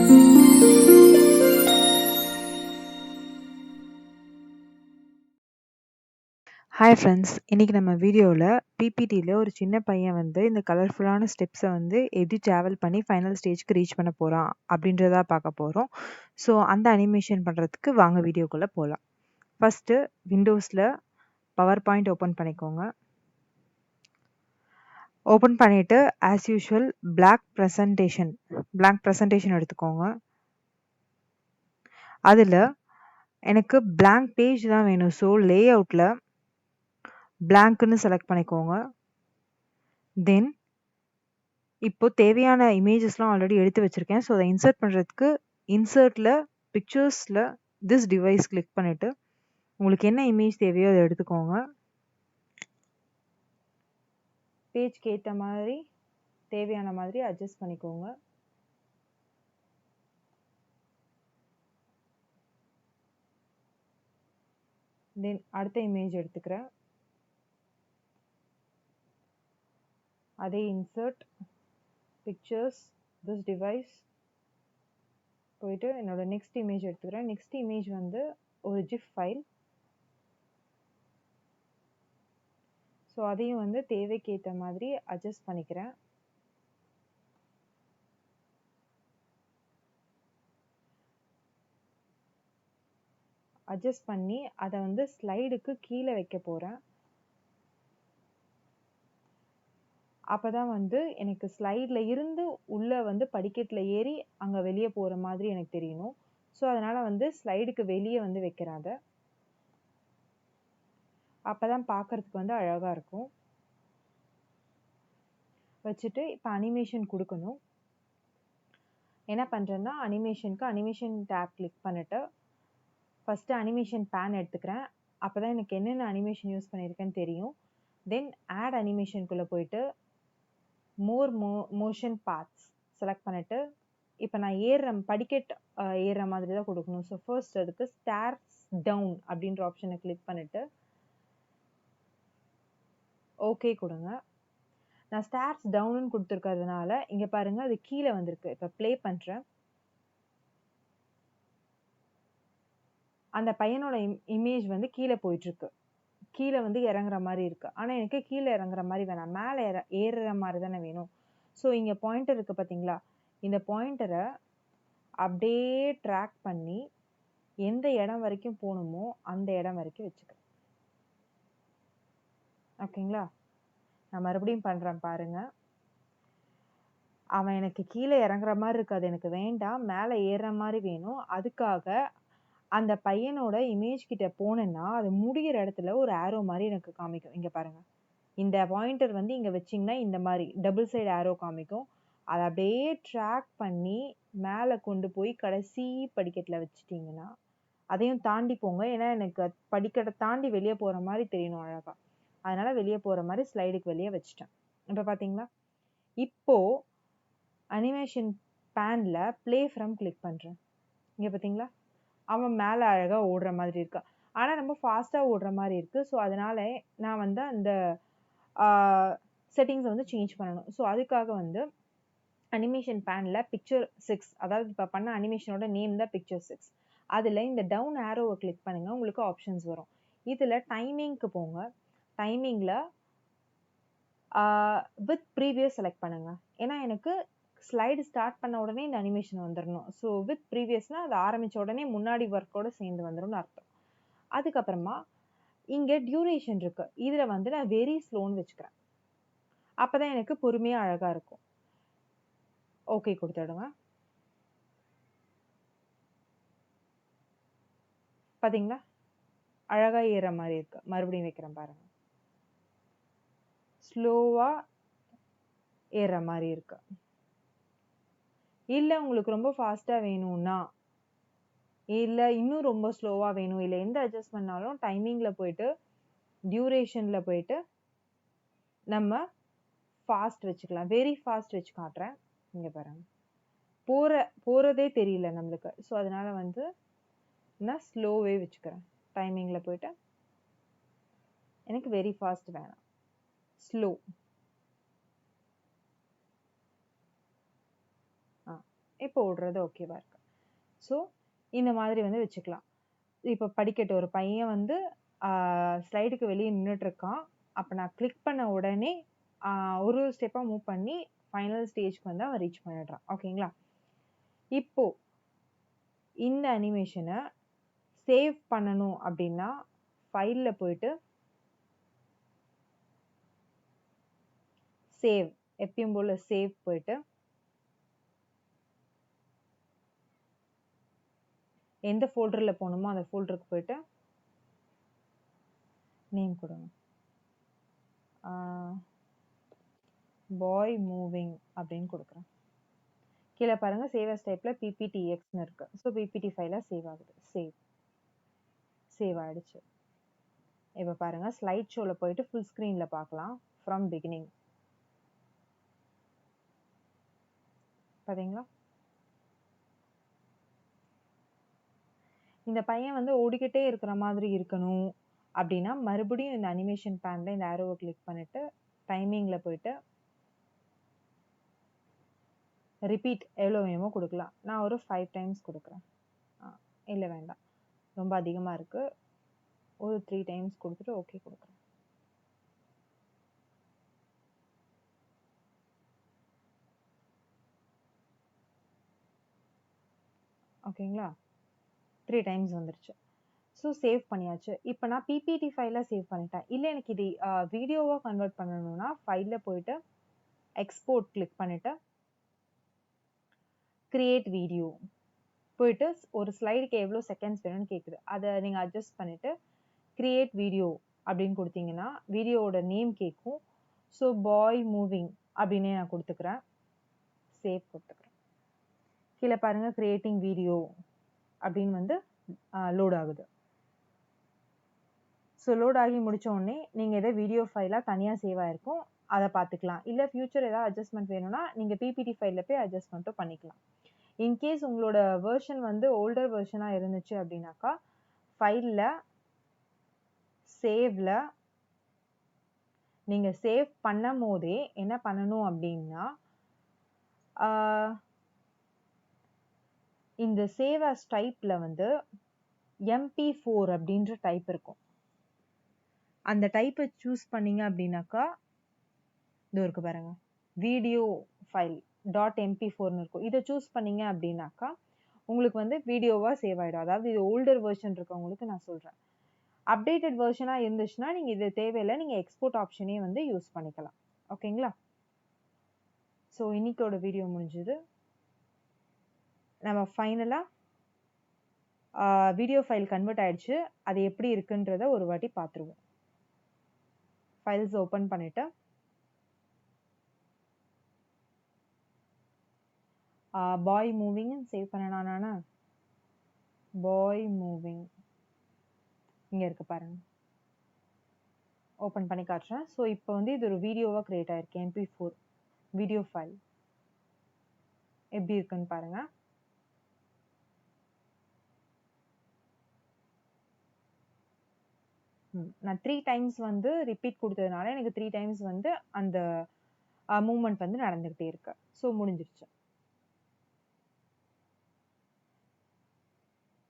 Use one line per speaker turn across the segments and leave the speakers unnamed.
Hi friends, இன்றைக்கி நம்ம வீடியோவில் பிபிடியில் ஒரு சின்ன பையன் வந்து இந்த கலர்ஃபுல்லான ஸ்டெப்ஸை வந்து எப்படி ட்ராவல் பண்ணி ஃபைனல் ஸ்டேஜ்க்கு ரீச் பண்ண போகிறான் அப்படின்றதா பார்க்க போகிறோம். ஸோ அந்த அனிமேஷன் பண்ணுறதுக்கு வாங்க வீடியோக்குள்ளே போகலாம். ஃபஸ்ட்டு விண்டோஸில் பவர் பாயிண்ட் ஓப்பன் பண்ணிக்கோங்க. ஓப்பன் பண்ணிவிட்டு ஆஸ் யூஷுவல் பிளாக் ப்ரெசன்டேஷன் எடுத்துக்கோங்க. அதில் எனக்கு blank பேஜ் தான் வேணும். ஸோ லே அவுட்டில் பிளாங்க்னு செலக்ட் பண்ணிக்கோங்க. தென் இப்போ தேவையான இமேஜஸ்லாம் ஆல்ரெடி எடுத்து வச்சுருக்கேன். ஸோ அதை இன்சர்ட் பண்ணுறதுக்கு இன்சர்ட்டில் பிக்சர்ஸில் திஸ் டிவைஸ் கிளிக் பண்ணிவிட்டு உங்களுக்கு என்ன இமேஜ் தேவையோ அதை எடுத்துக்கோங்க. பேஜ்க்கு ஏற்ற மாதிரி தேவையான மாதிரி அட்ஜஸ்ட் பண்ணிக்கோங்க. தென் அடுத்த இமேஜ் எடுத்துக்கிறேன். அதே இன்சர்ட் பிக்சர்ஸ் திஸ் டிவைஸ் போயிட்டு என்னோட நெக்ஸ்ட் இமேஜ் எடுத்துக்கிறேன். நெக்ஸ்ட் இமேஜ் வந்து ஒரு ஜிஃப் ஃபைல். ஸோ அதையும் வந்து தேவைக்கு ஏற்ற மாதிரி அட்ஜஸ்ட் பண்ணிக்கிறேன். அட்ஜஸ்ட் பண்ணி அதை வந்து ஸ்லைடுக்கு கீழே வைக்க போகிறேன். அப்போ தான் வந்து எனக்கு ஸ்லைடில் இருந்து உள்ளே வந்து படிக்கட்டில் ஏறி அங்கே வெளியே போகிற மாதிரி எனக்கு தெரியணும். ஸோ அதனால் வந்து ஸ்லைடுக்கு வெளியே வந்து வைக்கிறேன். அதை அப்போ தான் பார்க்குறதுக்கு வந்து அழகாக இருக்கும். வச்சுட்டு இப்போ அனிமேஷன் கொடுக்கணும். என்ன பண்ணுறேன்னா அனிமேஷன் டேப் கிளிக் பண்ணிவிட்டு ஃபஸ்ட்டு அனிமேஷன் பேன் எடுத்துக்கிறேன். அப்போ தான் எனக்கு என்னென்ன அனிமேஷன் யூஸ் பண்ணியிருக்கேன்னு தெரியும். தென் ஆட் அனிமேஷனுக்குள்ளே போயிட்டு மோஷன் பாத்ஸ் செலக்ட் பண்ணிவிட்டு இப்போ நான் படிக்கட் ஏறுற மாதிரி தான் கொடுக்கணும். ஸோ ஃபர்ஸ்ட் அதுக்கு ஸ்டார்ஸ் டவுன் அப்படின்ற ஆப்ஷனை கிளிக் பண்ணிவிட்டு ஓகே கொடுங்க. நான் ஸ்டார்ஸ் டவுன்னு கொடுத்துருக்கிறதுனால இங்கே பாருங்கள் அது கீழே வந்திருக்கு. இப்போ ப்ளே பண்ணுறேன். அந்த பையனோட இமேஜ் வந்து கீழே போயிட்டுருக்கு. கீழே வந்து இறங்குற மாதிரி இருக்குது. ஆனால் எனக்கு கீழே இறங்குற மாதிரி வேணாம், மேலே ஏறுற மாதிரி தானே வேணும். ஸோ இங்கே பாயிண்டர் இருக்குது பார்த்தீங்களா, இந்த பாயிண்டரை அப்படியே ட்ராக் பண்ணி எந்த இடம் வரைக்கும் போகணுமோ அந்த இடம் வரைக்கும் வச்சுக்கிறேன். ஓகேங்களா, நான் மறுபடியும் பண்ணுறேன் பாருங்கள். அவன் எனக்கு கீழே இறங்குற மாதிரி இருக்குது, அது எனக்கு வேண்டாம், மேலே ஏறுற மாதிரி வேணும். அதுக்காக அந்த பையனோட இமேஜ் கிட்ட போனேன்னா அது முடிகிற இடத்துல ஒரு ஆரோ மாதிரி எனக்கு காமிக்கும். இங்கே பாருங்கள், இந்த பாயிண்டர் வந்து இங்கே வச்சிங்கன்னா இந்த மாதிரி டபுள் சைடு ஆரோ காமிக்கும். அதை அப்படியே ட்ராக் பண்ணி மேலே கொண்டு போய் கடைசி படிக்கட்டில் வச்சுட்டிங்கன்னா அதையும் தாண்டி போங்க. ஏன்னா எனக்கு படிக்கட்டை தாண்டி வெளியே போகிற மாதிரி தெரியணும் அழகாக. அதனால் வெளியே போகிற மாதிரி ஸ்லைடுக்கு வெளியே வச்சுட்டேன். இப்போ பார்த்தீங்களா, இப்போது அனிமேஷன் பேனில் ப்ளே ஃப்ரம் கிளிக் பண்ணுறேன். இங்கே பார்த்தீங்களா, அவன் மேலே அழகாக ஓடுற மாதிரி இருக்கா. ஆனால் ரொம்ப ஃபாஸ்ட்டாக ஓடுற மாதிரி இருக்குது. ஸோ அதனால் நான் வந்து அந்த செட்டிங்ஸை வந்து சேஞ்ச் பண்ணணும். ஸோ அதுக்காக வந்து அனிமேஷன் பேனில் பிக்சர் 6, அதாவது இப்போ பண்ண அனிமேஷனோட நேம் தான் பிக்சர் 6. அதில் இந்த டவுன் ஆரோவை கிளிக் பண்ணுங்கள், உங்களுக்கு ஆப்ஷன்ஸ் வரும். இதில் டைமிங்க்கு போங்க. டைமிங்கில் வித் ப்ரீவியஸ் செலக்ட் பண்ணுங்கள். ஏன்னா எனக்கு ஸ்லைடு ஸ்டார்ட் பண்ண உடனே இந்த அனிமேஷன் வந்துடணும். ஸோ வித் ப்ரீவியஸ்னால் அது ஆரம்பித்த உடனே முன்னாடி ஒர்க்கோடு சேர்ந்து வந்துடும்னு அர்த்தம். அதுக்கப்புறமா இங்கே டியூரேஷன் இருக்குது. இதில் வந்து நான் வெரி ஸ்லோன்னு வச்சுக்கிறேன். அப்போ தான் எனக்கு பொறுமையாக அழகாக இருக்கும். ஓகே கொடுத்துடுங்க. பார்த்தீங்களா, அழகாக ஏறுற மாதிரி இருக்குது. மறுபடியும் வைக்கிறேன் பாருங்கள், ஸ்லோவாக ஏறுற மாதிரி இருக்கு. இல்லை உங்களுக்கு ரொம்ப ஃபாஸ்ட்டாக வேணும்னா, இல்லை இன்னும் ரொம்ப ஸ்லோவாக வேணும், இல்லை எந்த அட்ஜஸ்ட் பண்ணாலும் டைமிங்கில் போயிட்டு டியூரேஷனில் போயிட்டு நம்ம ஃபாஸ்ட் வச்சுக்கலாம். வெரி ஃபாஸ்ட் வச்சு காட்டுறேன். இங்கே பாருங்கள், போகிறதே தெரியல நம்மளுக்கு. ஸோ அதனால் வந்து நான் ஸ்லோவே வச்சுக்கிறேன். டைமிங்கில் போயிட்டு எனக்கு வெரி ஃபாஸ்ட் வேணாம், ஸ்லோ. இப்போ ஓடுறது ஓகேவா இருக்கு. ஸோ இந்த மாதிரி வந்து வச்சுக்கலாம். இப்போ படிக்கட்டு ஒரு பையன் வந்து ஸ்லைடுக்கு வெளியே நின்றுட்டு இருக்கான். அப்போ நான் கிளிக் பண்ண உடனே ஒரு ஸ்டெப்பாக மூவ் பண்ணி ஃபைனல் ஸ்டேஜ்க்கு வந்து அவன் ரீச் பண்ணிடுறான். ஓகேங்களா? இப்போ இந்த அனிமேஷனை சேவ் பண்ணணும் அப்படின்னா ஃபைலில் போயிட்டு சேவ், எப்பயும் போல சேவ் போயிட்டு எந்த ஃபோல்டரில் போகணுமோ அந்த ஃபோல்டருக்கு போயிட்டு நேம் கொடுங்க. பாய் மூவிங் அப்படின்னு கொடுக்குறேன். கீழே பாருங்க சேவ் அஸ் டைப்ல PPTXன்னு இருக்கு. ஸோ PPT ஃபைலாக சேவ் ஆகுது. சேவ் ஆயிடுச்சு. இப்போ பாருங்க ஸ்லைட் ஷோவில் போயிட்டு ஃபுல் ஸ்க்ரீனில் பார்க்கலாம். ஃப்ரம் பிகினிங் பார்த்தீங்களா? இந்த பையன் வந்து ஓடிக்கிட்டே இருக்கிற மாதிரி இருக்கணும் அப்படின்னா மறுபடியும் இந்த அனிமேஷன் பேனில் இந்த ஆரோவை கிளிக் பண்ணிட்டு டைமிங்கில் போயிட்டு ரிப்பீட் எவ்வளோ வேணுமோ கொடுக்கலாம். நான் ஒரு 5 டைம்ஸ் கொடுக்குறேன். இல்லை வேண்டாம், ரொம்ப அதிகமாக இருக்குது. ஒரு 3 டைம்ஸ் கொடுத்துட்டு ஓகே கொடுக்குறேன். ஓகேங்களா? 3 டைம்ஸ் வந்துருச்சு. ஸோ சேவ் பண்ணியாச்சு. இப்போ நான் பிபிடி ஃபைலில் சேவ் பண்ணிட்டேன். இல்லை எனக்கு இது வீடியோவாக கன்வெர்ட் பண்ணணும்னா ஃபைலில் போயிட்டு எக்ஸ்போர்ட் கிளிக் பண்ணிவிட்டு கிரியேட் வீடியோ போயிட்டு ஒரு ஸ்லைடுக்கு எவ்வளோ செகண்ட்ஸ் வேணும்னு கேட்குது. அதை நீங்கள் அட்ஜஸ்ட் பண்ணிவிட்டு கிரியேட் வீடியோ அப்படின்னு கொடுத்தீங்கன்னா வீடியோவோட நேம் கேட்கும். ஸோ பாய் மூவிங் அப்படின்னே நான் கொடுத்துக்கிறேன். சேவ் கொடுத்துக்கிறேன். கீழே பாருங்கள் கிரியேட்டிங் வீடியோ அப்படின்னு வந்து லோட் ஆகுது. ஸோ லோட் ஆகி முடிச்ச உடனே நீங்கள் எதை வீடியோ ஃபைலாக தனியாக சேவ் ஆகிருக்கும் அதை பார்த்துக்கலாம். இல்லை ஃபியூச்சர் ஏதாவது அட்ஜஸ்ட்மெண்ட் வேணும்னா நீங்கள் பிபிடி ஃபைலில் போய் அட்ஜஸ்ட்மெண்ட்டும் பண்ணிக்கலாம். இன்கேஸ் உங்களோட வெர்ஷன் வந்து ஓல்டர் வெர்ஷனாக இருந்துச்சு அப்படின்னாக்கா ஃபைலில் சேவ்ல நீங்கள் சேவ் பண்ணும் போதே என்ன பண்ணணும் அப்படின்னா இந்த சேவ் அஸ் டைப்பில் வந்து MP4 அப்படின்ற டைப் இருக்கும். அந்த டைப்பை சூஸ் பண்ணீங்க அப்படின்னாக்கா இது இருக்கு பாருங்க, வீடியோ ஃபைல் .mp4ன்னு இருக்கும். இதை சூஸ் பண்ணீங்க அப்படின்னாக்கா உங்களுக்கு வந்து வீடியோவாக சேவ் ஆகிடும். அதாவது இது ஓல்டர் வெர்ஷன் இருக்கவங்களுக்கு நான் சொல்கிறேன். அப்டேட்டட் வெர்ஷனாக இருந்துச்சுன்னா நீங்கள் இது தேவையில்லை, நீங்கள் எக்ஸ்போர்ட் ஆப்ஷனே வந்து யூஸ் பண்ணிக்கலாம். ஓகேங்களா? ஸோ இன்னைக்கோட வீடியோ முடிஞ்சுது. நம்ம ஃபைனலாக வீடியோ ஃபைல் கன்வெர்ட் ஆயிடுச்சு. அது எப்படி இருக்குன்றத ஒரு வாட்டி பார்த்துருவோம். ஃபைல்ஸ் ஓப்பன் பண்ணிவிட்டு பாய் மூவிங் சேவ் பண்ணனா நானா பாய் மூவிங் இங்கே இருக்கு பாருங்க, ஓப்பன் பண்ணி காட்டுறேன். ஸோ இப்போ வந்து இது ஒரு வீடியோவாக கிரியேட் ஆயிருக்கு. MP4 வீடியோ ஃபைல் எப்படி இருக்குன்னு பாருங்க. நான் 3 டைம்ஸ் வந்து ரிப்பீட் கொடுத்ததுனால எனக்கு 3 டைம்ஸ் வந்து அந்த மூமெண்ட் வந்து நடந்துகிட்டே இருக்கு. ஸோ முடிஞ்சிருச்சு.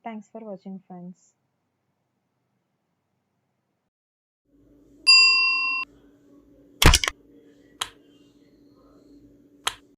தேங்க்ஸ் ஃபார் வாட்சிங் ஃப்ரெண்ட்ஸ்.